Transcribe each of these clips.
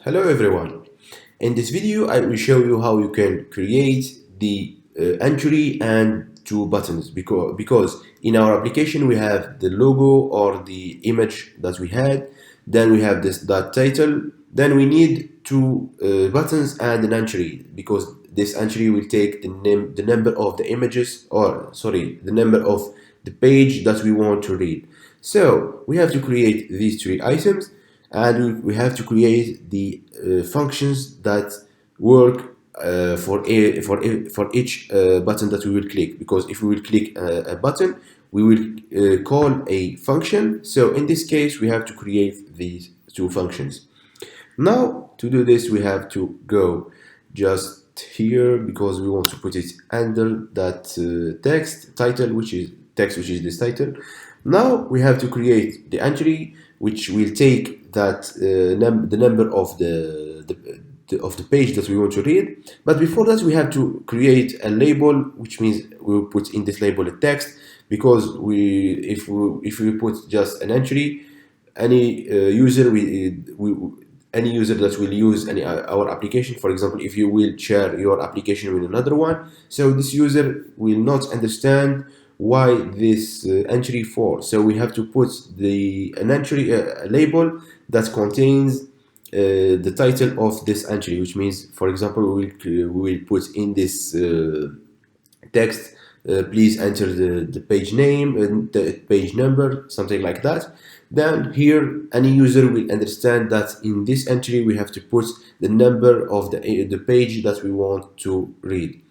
Hello everyone. In this video I will show you how you can create the entry and two buttons because in our application we have the logo or the image that we had, then we have that title, then we need two buttons and an entry because this entry will take the number of the images, or sorry, the number of the page that we want to read. So we have to create these three items, and we have to create the functions that work for each button that we will click, because if we will click a button we will call a function. So in this case we have to create these two functions. Now to do this we have to go just here because we want to put it under that text title, which is this title. Now we have to create the entry which will take that the number of the page that we want to read. But before that we have to create a label, which means we will put in this label a text, because if we put just an entry, any user any user that will use our application, for example if you will share your application with another one, so this user will not understand why this entry for. So we have to put an entry label that contains the title of this entry, which means, for example, we will put in this text, please enter the page name and the page number, something like that. Then here any user will understand that in this entry we have to put the number of the page that we want to read.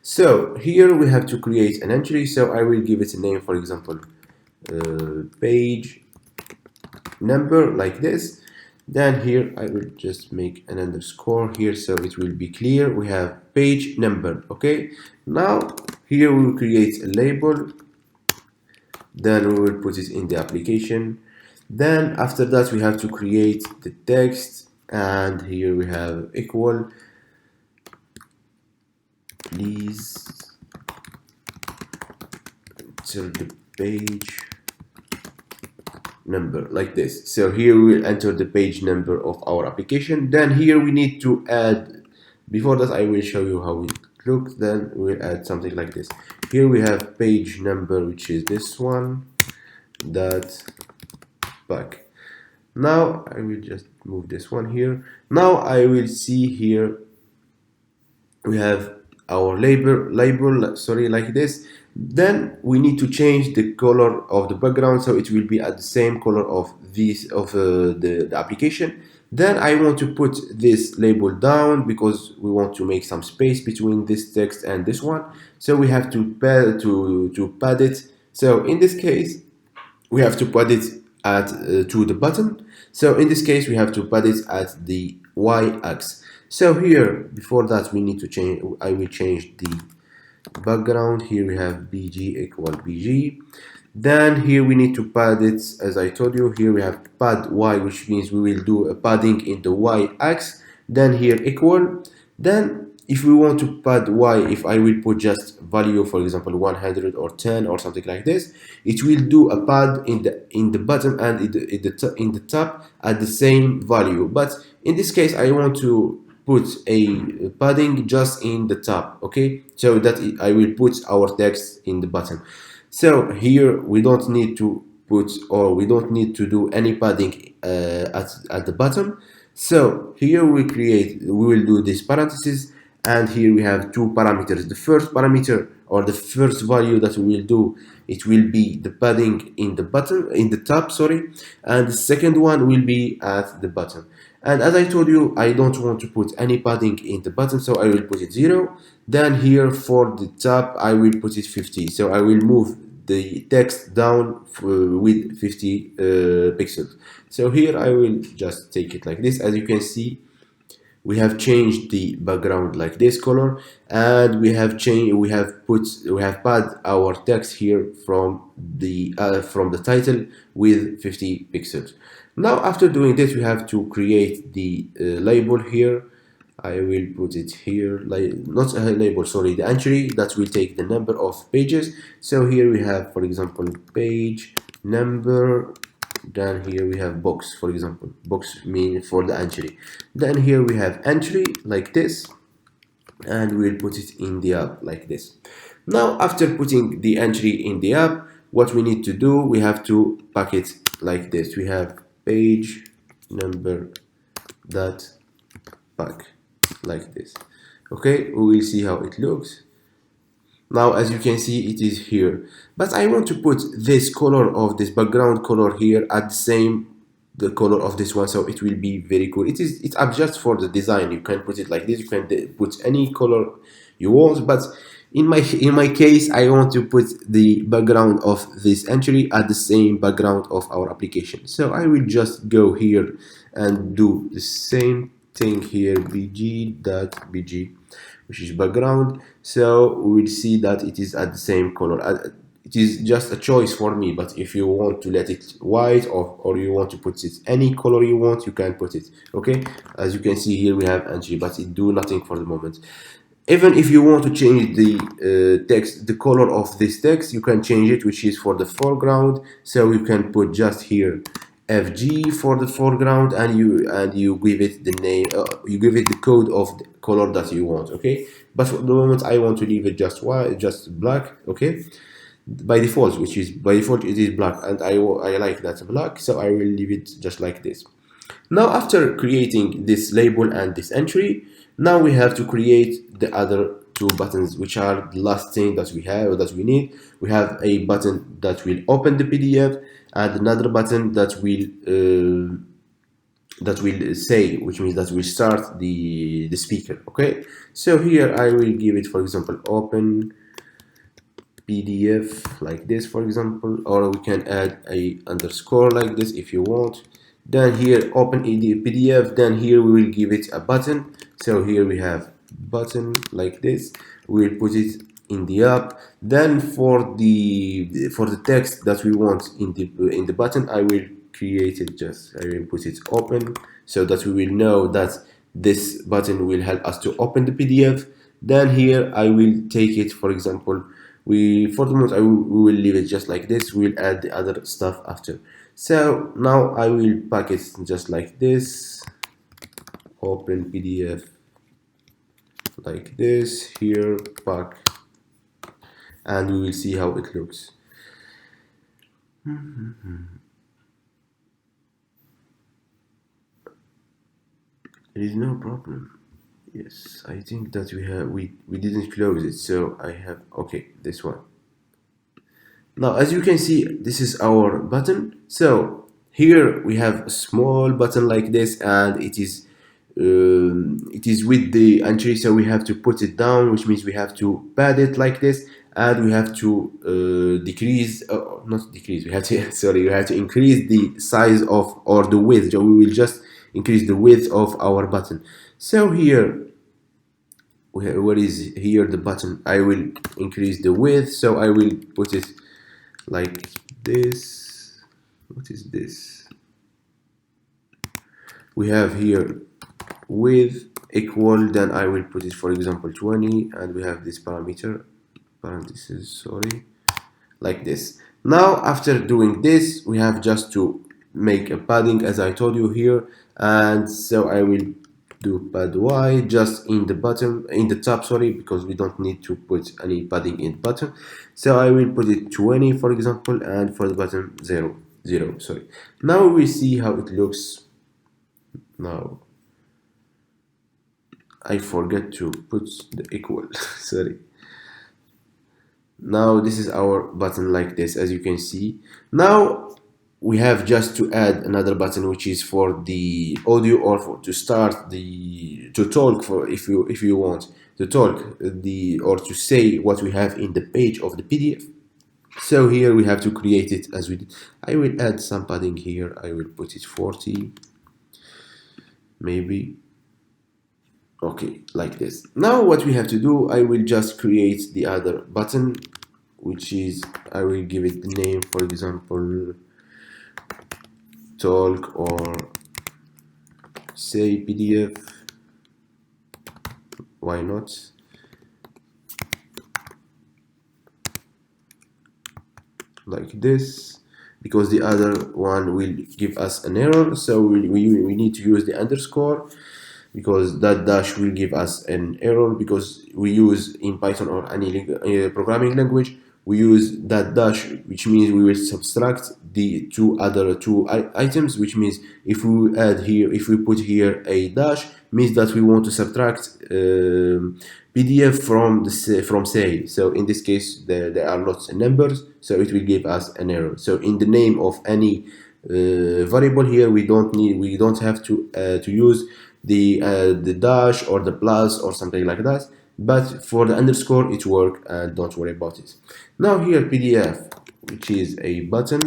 So here we have to create an entry, so I will give it a name, for example page number, like this. Then here I will just make an underscore here so it will be clear. We have page number. Okay, now here we will create a label, then we will put it in the application. Then after that we have to create the text, and here we have equal, please enter the page number, like this. So here we will enter the page number of our application. Then here we need to add, before that I will show you how it looks, then we'll add something like this. Here we have page number, which is this one, that back. Now I will just move this one here. Now I will see here we have our label, sorry, like this. Then we need to change the color of the background so it will be at the same color of the application. Then I want to put this label down because we want to make some space between this text and this one, so we have to pad it. So in this case we have to pad it at to the button. So in this case we have to pad it at the y-axis. So here, before that, we need to change, I will change the background. Here we have bg equal bg. Then here we need to pad it, as I told you. Here we have pad y, which means we will do a padding in the y-axis. Then here equal. Then if we want to pad y, if I will put just value, for example 100 or 10 or something like this, it will do a pad in the bottom and in the top at the same value. But in this case I want to put a padding just in the top, okay, so that I will put our text in the bottom. So here we don't need to put, or we don't need to do any padding at the bottom. So here we will do this parenthesis, and here we have two parameters. The first parameter, or the first value that we will do, it will be the padding in the top, sorry, and the second one will be at the bottom. And as I told you, I don't want to put any padding in the bottom, so I will put it 0. Then here for the top I will put it 50, so I will move the text down with 50 pixels. So here I will just take it like this. As you can see, we have changed the background like this color, and we have pad our text here from the title with 50 pixels. Now after doing this we have to create the label here. I will put it here, like, not a label, sorry, the entry that will take the number of pages. So here we have, for example, page number then here we have box, for example. Box mean for the entry. Then here we have entry like this, and we'll put it in the app like this. Now after putting the entry in the app, what we need to do, we have to pack it like this. We have page number dot pack like this. Okay, we will see how it looks. Now as you can see, it is here, but I want to put this color of this background color here at the color of this one, so it will be very cool. It's up just for the design. You can put it like this, you can put any color you want, but in my case, I want to put the background of this entry at the same background of our application. So I will just go here and do the same thing here, bg.bg, which is background. So we will see that it is at the same color. It is just a choice for me, but if you want to let it white, or you want to put it any color you want, you can put it. Okay, as you can see here, we have entry, but it do nothing for the moment. Even if you want to change the text, the color of this text, you can change it, which is for the foreground. So you can put just here FG for the foreground, and you give it the name, you give it the code of the color that you want. Okay, but for the moment I want to leave it just white, just black. Okay, by default, it is black, and I like that black, so I will leave it just like this. Now after creating this label and this entry, now we have to create the other two buttons, which are the last thing that we need. We have a button that will open the PDF, and another button that will say, which means that will start the speaker. Okay, so here I will give it, for example, open PDF like this, for example, or we can add a underscore like this if you want. Then here open PDF, then here we will give it a button. So here we have button like this. We'll put it in the app. Then for the text that we want in the button, I will create it, I will put it open, so that we will know that this button will help us to open the PDF. Then here I will take it, for example, for the moment we will leave it just like this. We'll add the other stuff after. So now I will pack it just like this, open PDF like this, here pack, and we will see how it looks. There is no problem. Yes, I think that we didn't close it, so I have, okay, this one. Now as you can see, this is our button. So here we have a small button like this, and it is with the entry, so we have to put it down, which means we have to pad it like this, and we have to not decrease, we have to sorry, we have to increase the size of, or the width. So we will just increase the width of our button. So here, where is here the button? I will increase the width, so I will put it like this. What is this? We have here width equal, then I will put it, for example, 20, and we have this parentheses, sorry, like this. Now after doing this, we have just to make a padding, as I told you here, and so I will do pad Y just in the top, sorry, because we don't need to put any padding in bottom. So I will put it 20, for example, and for the bottom 0, sorry. Now we see how it looks. Now I forget to put the equal sorry. Now this is our button like this, as you can see. Now we have just to add another button, which is for the audio, or to start to talk, for if you want to talk or to say what we have in the page of the PDF. So here we have to create it as we did. I will add some padding here. I will put it 40, maybe. Okay, like this. Now what we have to do, I will just create the other button, which is, I will give it the name, for example, talk, or say PDF. Why not? Like this. because the other one will give us an error. So we need to use the underscore, because that dash will give us an error, because we use in Python or any programming language, we use that dash, which means we will subtract the other two items, which means if we add here, if we put here a dash, means that we want to subtract PDF from say. So in this case there are lots of numbers, so it will give us an error. So in the name of any variable here, we don't have to use the dash or the plus or something like that, but for the underscore it works, and don't worry about it. Now here PDF, which is a button,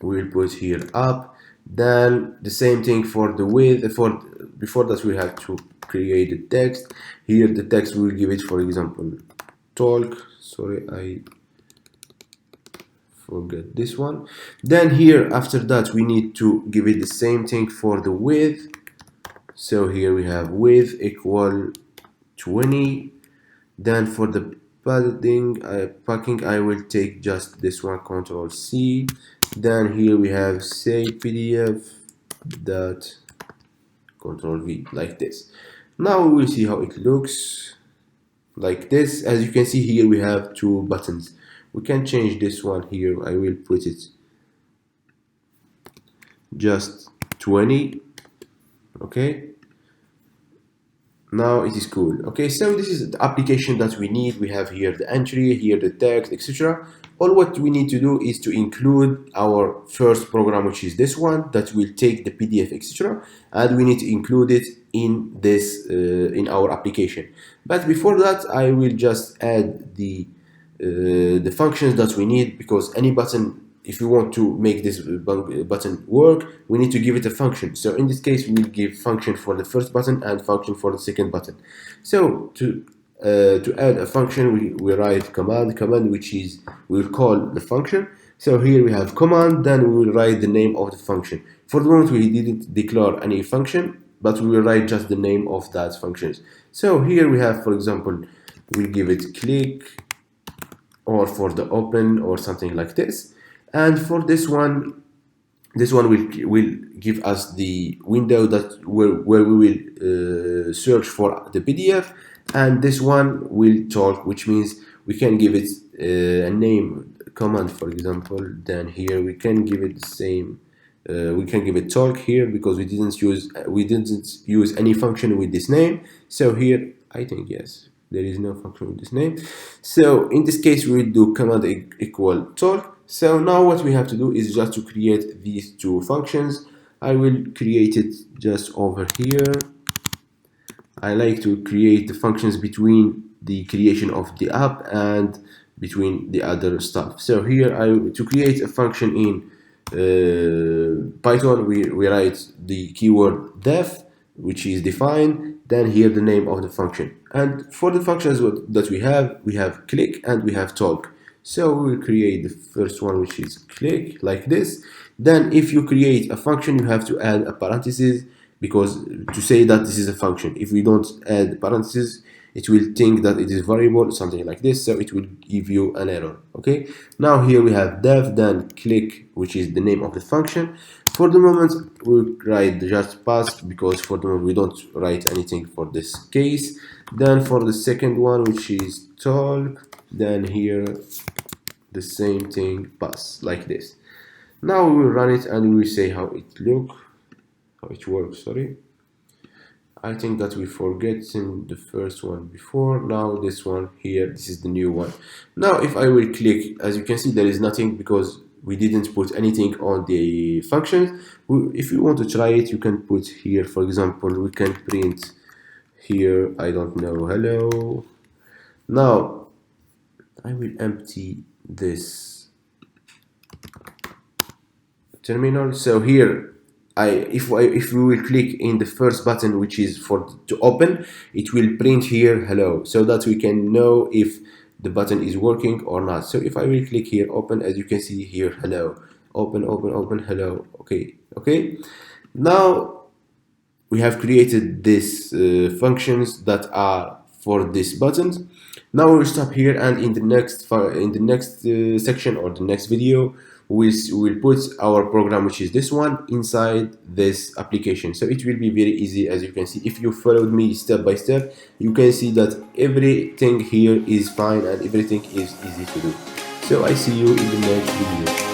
we'll put here up. Then the same thing for the width. Before that we have to create the text. Here the text will give it, for example, talk. Sorry, I forget this one. Then here after that we need to give it the same thing for the width. So here we have width equal 20. Then for the padding, packing, I will take just this one, Control C. Then here we have say PDF dot Control V, like this. Now we will see how it looks like this. As you can see here, we have two buttons. We can change this one here. I will put it just 20. Okay, now it is cool. Okay, so this is the application that we need. We have here the entry, here the text, etc. All what we need to do is to include our first program, which is this one, that will take the PDF, etc. And we need to include it in this in our application. But before that, I will just add the functions that we need, because any button, if you want to make this button work, we need to give it a function. So in this case, we'll give function for the first button and function for the second button. So to add a function, we write command, which is, we'll call the function. So here we have command, then we will write the name of the function. For the moment, we didn't declare any function, but we will write just the name of that functions. So here we have, for example, we'll give it click, or for the open, or something like this. And for this one will give us the window that where we will search for the PDF, and this one will talk, which means we can give it a name, command, for example. Then here we can give it the same. We can give it talk here, because we didn't use any function with this name. So here I think yes, there is no function with this name. So in this case we will do command equal talk. So now what we have to do is just to create these two functions. I will create it just over here. I like to create the functions between the creation of the app and between the other stuff. So here to create a function in Python, we write the keyword def, which is defined, then here the name of the function. And for the functions that we have click and we have talk. So we will create the first one, which is click, like this. Then if you create a function, you have to add a parenthesis, because to say that this is a function. If we don't add parentheses, it will think that it is variable, something like this, so it will give you an error. Okay, now here we have def, then click, which is the name of the function. For the moment we'll write just pass, because for the moment we don't write anything for this case. Then for the second one, which is talk, then here the same thing, pass, like this. Now we will run it and we will say how it works. Sorry, I think that we forget in the first one before. Now this one here, this is the new one. Now if I will click, as you can see, there is nothing, because we didn't put anything on the functions. If you want to try it, you can put here, for example, we can print here, I don't know, hello. Now I will empty this terminal. So here if we will click in the first button, which is to open, it will print here hello, so that we can know if the button is working or not. So if I will click here open, as you can see here, hello, open, hello. Okay, now we have created these functions that are for these buttons. Now we'll stop here, and in the next section or the next video, we'll put our program, which is this one, inside this application. So it will be very easy. As you can see, if you followed me step by step, you can see that everything here is fine and everything is easy to do. So I see you in the next video.